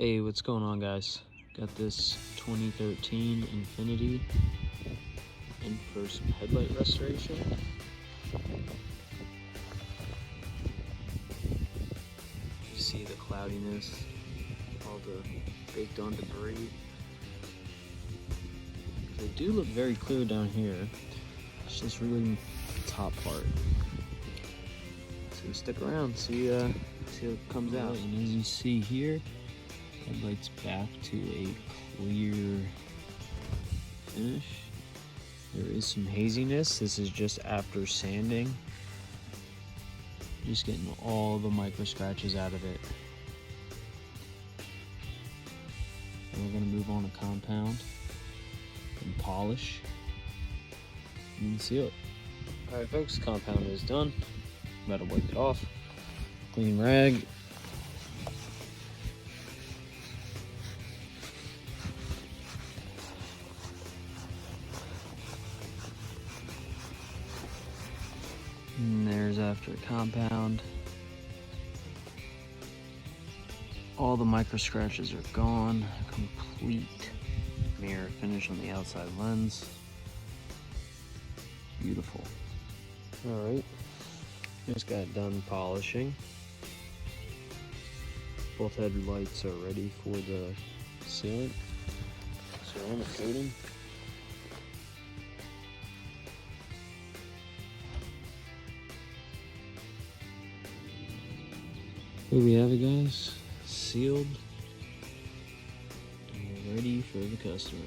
Hey, what's going on, guys? Got this 2013 Infiniti in for some headlight restoration. You see the cloudiness, all the baked on debris. They do look very clear down here. It's just really the top part. So stick around, see what comes out. And as you see here, headlights back to a clear finish. There is some haziness. This is just after sanding. Just getting all the micro scratches out of it. And we're gonna move on to compound and polish and seal it. All right, folks, compound is done. I'm about to wipe it off. Clean rag. And there's after compound. All the micro scratches are gone. Complete mirror finish on the outside lens. Beautiful. All right, just got done polishing. Both headlights are ready for the sealant. Ceramic coating. Here we have it, guys. Sealed and ready for the customer.